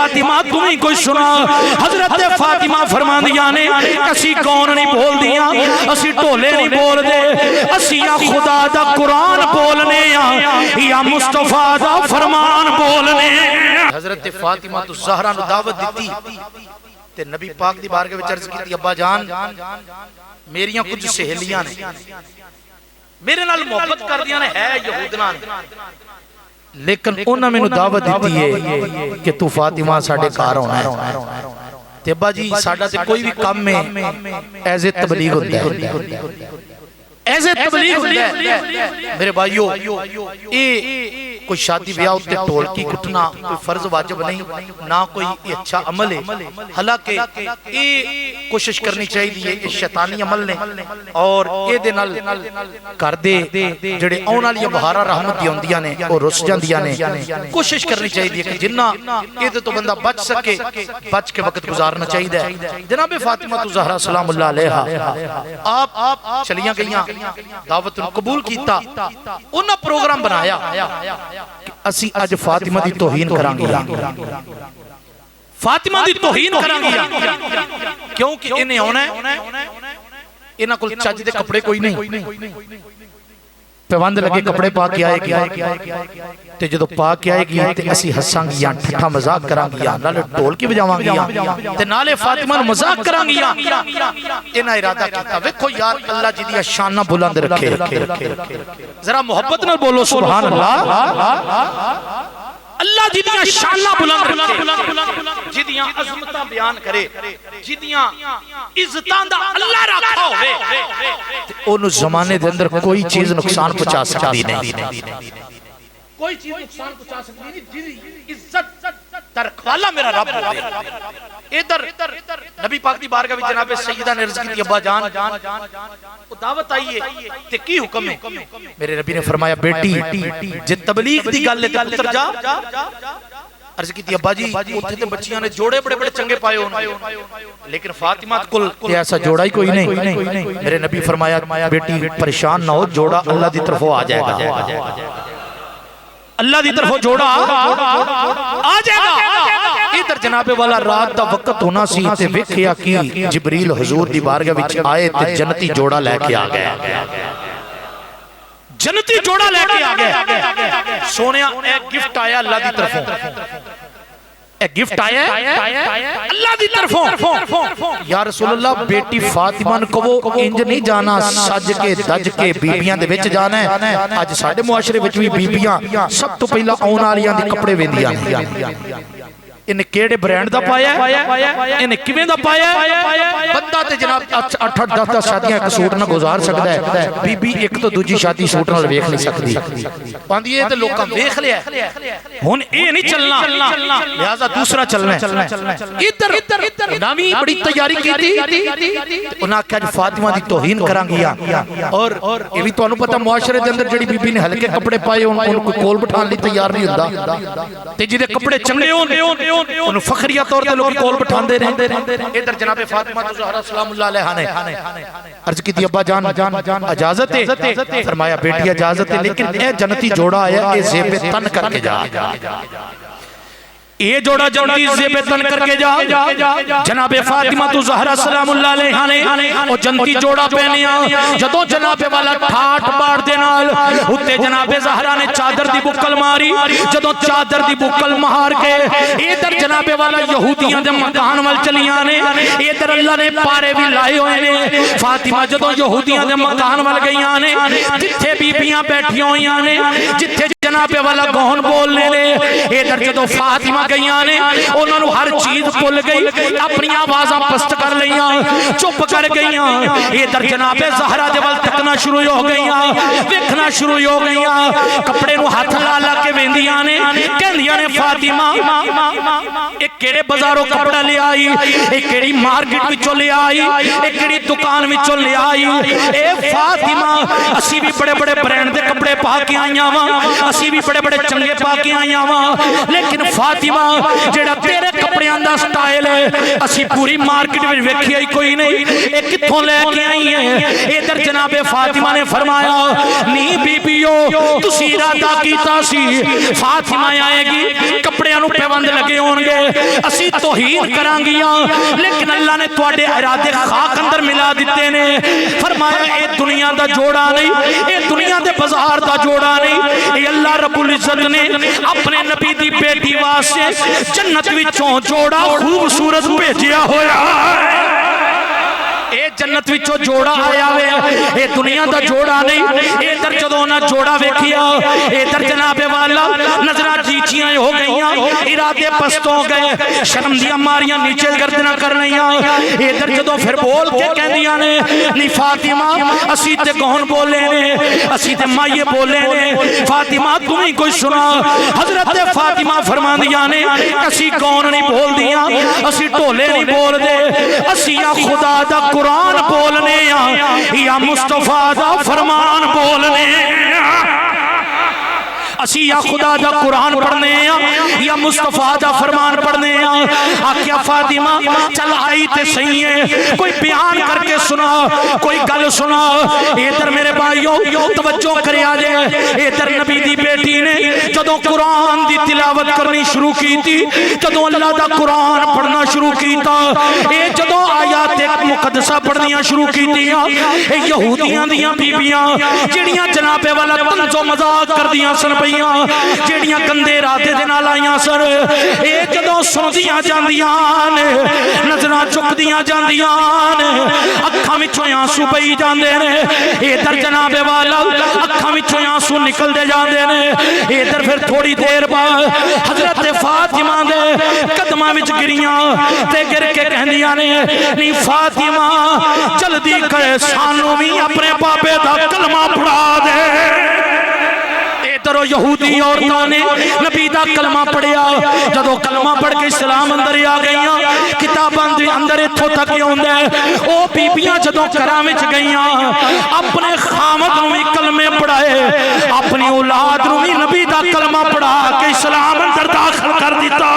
फातिमा तुम ही कोई सुना। हजरत फातिमा फरमांदियां ने असी कौन नहीं बोल दिया, असी ढोले नहीं बोल दे, असी या खुदा दा कुरान बोलने या मुस्तफा दा फरमान बोलने। हजरत फातिमा तो ज़हरा नु दावत दी ते नबी पाक दी बारगाह विच अर्ज कीती, अब्बा जान मेरियां कुछ सहेलियां ने मेरे नाल मोहब्बत करदियां ने, है यहूदना ने, लेकिन उन्होंने मैनू दावत दी है कि तू फातिमा साडे घर आना है। ते अब्बा जी साडा ते कोई भी काम में एज ए तबलीग होंदा है, एज ए तबलीग होंदा है। मेरे भाइयों ये कोई शादी ब्याह उत्ते ढोलकी कुटना कोई फर्ज वाजिब नहीं, ना कोई अच्छा अमल है। हालांकि ये कोशिश करनी चाहिए, ये शैतानी अमल ने और ये दे नाल घर दे जेड़े आउण वाली बहारा रहमत दी होंदियां ने वो रुस जांदियां ने। कोशिश करनी चाहिए कि जिन्ना इहदे तो बंदा बच सके बच के वक्त गुजारना चाहिए। जनाब फातिमा तो ज़हरा सलामुल्लाह अलैहा आप चलियां गईयां, दावत नूं कबूल कीता, उन्हां प्रोग्राम बनाया असी अज फातिमा दी तौहीन करांगे, फातिमा दी तौहीन करांगे, क्योंकि इन्हें आना है, इन्हां कोल चज दे कपड़े कोई नहीं, पाबंद लगे कपड़े पा के आएगी ते जदों पा के आएगी ते असी हसांगियां, ठट्ठा मजाक करांगियां, नाले ढोलकी बजावांगियां ते नाले फातिमा नूं मजाक करांगियां। इन्हां इरादा कीता, वेखो यार अल्लाह जी दी शान बुलंद रखे, जरा मोहब्बत नाल बोलो सुभान अल्लाह। अल्लाह जिदियां शाना बुलंद रखे, जिदियां अज़मतां बयान करे, जिदियां इज्जतां दा अल्लाह रखा होवे ते ओनु ज़माने दे अंदर कोई चीज नुकसान पहुंचा सकदी नहीं, कोई चीज नुकसान पहुंचा सकदी नहीं। जिदी इज्जत दा रखवाला मेरा रब होवे। इधर नबी पाक दी बारगाह विच जनाब सैयदा ने अर्ज की, अब्बा जान वो दावत आई है ते की हुक्म है? मेरे नबी ने फरमाया, बेटी जे तबलीग दी गल है ते पुत्र जा। अर्ज की, अब्बा जी उत्थे ते बच्चियां ने जोड़े बड़े बड़े चंगे पाए होन, लेकिन फातिमा कोल ते ऐसा जोड़ा ही कोई नहीं। मेरे नबी फरमाया, बेटी परेशान ना हो, जोड़ा अल्लाह दी तरफों आ जाएगा, अल्लाह दी तरफों जोड़ा आ जाएगा। इधर जनाबे वाला रात दा वक्त होना सी ते वेखिया कि जिबरील हुजूर दी बारगाह विच आए ते जन्नती जोड़ा लेके आ गया, जन्नती जोड़ा लेके आ गया। सोनिया ए गिफ्ट आया अल्लाह दी तरफों, ए गिफ्ट आया अल्लाह दी तरफों। या रसूलुल्लाह बेटी फातिमा ने कहो इंज नहीं जाना, सज के दज के बीबियां दे विच जाना है। अज साडे मुआशरे विच भी बीबियां सब तो पहला आउण वालियां दे कपड़े वेंदियां ने। इन्हें केड़े ब्रांड दा पाया, इन्हें किवें दा पाया? बंदा ते जनाब 8-8 10-10 शादियां एक सूट ना गुजार सकदा है, बीबी एक तो दूजी शादी सूट नाल वेख नहीं सकदी। पांदी ए ते लोकां वेख लिया, हुन ए नहीं चलना, लिहाजा दूसरा चलना है। इधर नवी बड़ी तैयारी कीती, उन्हां आख्या अज फातिमा दी तौहीन करांगियां। और ये भी तुहानू पता मुआशरे दे अंदर जेड़ी बीबी ने हल्के कपड़े पाए उनको कोल बिठाण लई तैयार नहीं हुंदा, ते जिहदे कपड़े चंगे होण उन्हें फखरिया तौर पे लोग कोल बिठांदे रहंदे। इधर जनाबे फातिमा तो ज़हरा सलामुल्लाह अलैहा ने अर्ज की, अब्बा जान इजाजत है? फरमाया, बेटी इजाजत है, लेकिन ए जन्नती जोड़ा आया, ए ज़ेबे तन करके जा, ये जोड़ा जल्दी ज़ेबे तन करके जा। जनाबे फातिमा तो ज़हरा सलामुल्लाह अलैहा ने ओ जन्नती जोड़ा पहनिया। जदों जनाबे वाला ठाठ बाड़ दे नाल उत्ते जनाबे ज़हरा ने चादर दी बुक्कल मारी। जदों चादर दी बुक्कल मार के इधर जनाबे वाला यहूदियां दे मकान वल चलियां ने, इधर अल्लाह ने पारे भी लाए हुए ने। फातिमा जदों यहूदियां दे मकान वल गईयां ने, जिथे बीबियां बैठियां होईयां ने, जिथे जनाबे वाला गौन बोलने ने, इधर जदों फातिमा गईयां ने उन्होंने हर चीज भुल गई, अपनी आवाज़ां पस्त कर लईयां, चुप कर गईयां। इधर जनाबे ज़हरा दे वल तकना शुरू हो गईयां, देखना शुरू हो गईयां, कपड़े नूं हथ ला ला के वेंदियां ने, कहंदियां ने फातिमा एक केड़े बाजारों कपड़ा ले आई, एक केड़ी मार्केट विचों ले आई, एक केड़ी दुकान विचों ले आई। ए फातिमा असी भी बड़े बड़े ब्रांड दे कपड़े पा के आईयां वां, असी भी बड़े बड़े चंगे पा के आईयां वां, लेकिन फातिमा जेड़ा तेरे कपड़े कपड़ियां दा स्टाइल असी पूरी मार्केट में वेखिया ही कोई नहीं, ये कित्थों लेके आई है। इधर जनाबे फातिमा ने फरमाया नी बीबियो तुसी इरादा कीता सी फातिमा आएगी, कपड़ियां नूं पाबंद लगे होणगे, असी तौहीन करांगियां, लेकिन अल्लाह ने तुहाडे इरादे खाक अंदर मिला दिते ने। फरमाया ये दुनिया दा जोड़ा नहीं, ये दुनिया दे बाजार दा जोड़ा नहीं, ये अल्लाह रब्बुल इज्जत ने अपने नबी दी बेटी वास्ते जन्नत विचों जोड़ा खूबसूरत भेजिया होया है। ये जन्नत विचों जोड़ा आया वे, ये दुनिया दा जोड़ा नहीं। इधर जदों ना जोड़ा वेखिया, इधर जनाबे वाला नजरां जीचियां हो गईयां, इरादे पस्त हो गए, शर्म दियां मारियां नीचे गर्दना कर लईयां। इधर जदों फिर बोल के कहंदियां ने नी फातिमा असी ते कौन बोले ने, असी ते माये बोले ने, फातिमा तुम ही कोई सुना। हजरत फातिमा फरमांदियां ने असी कौन नहीं बोलदियां, असी ढोले नहीं बोलदे, असी या खुदा दा कुरान बोलने या मुस्तफा दा फरमान बोलने, असी या खुदा दा कुरान पढ़ने या मुस्तफा दा फरमान पढ़ने। आख्या फातिमा चल आई ते सही है, कोई बयान करके सुना, कोई गल सुना। इधर मेरे भाइयों तवज्जो करिया जे, इधर नबी दी बेटी ने जदों कुरान दी तिलावत करनी शुरू की थी, जदों अल्लाह दा कुरान पढ़ना शुरू कीता, ये जदों आयात मुकद्दसा पढ़नियां शुरू कीतियां, ये यहूदियां दियां बीबियां जिहड़ियां जनाबे वाला तंजो मजाक करदियां सन पईयां, जिहड़ियां गंदे इरादे दे नाल आईयां सन, ये जदों सुनदियां जांदियां ने, नजरां चुकदियां जांदियां ने, अखां विचों आंसू पई जांदे ने। इधर जनाबे वाला अखां विचों आंसू निकलदे जांदे ने। इधर फिर थोड़ी देर बाद हजरत फातिमा दे कदमां विच गिरियां ते गिर के कहंदियां ने नी फातिमा जल्दी कर सानू भी अपने बाबे दा कलमा पढ़ा दे। इधरों यहूदी औरतां ने नबी दा कलमा पढ़िया, जदों कलमा पढ़ के इस्लाम अंदर आ गईयां, किताबां दे अंदर इत्थों तक आउंदा है ओ बीबियां जदों घरां विच गईयां, अपने खामद नूं भी कलमे पढ़ाए, अपनी औलाद नूं भी नबी दा कलमा पढ़ा के इस्लाम अंदर दाखिल कर दिता।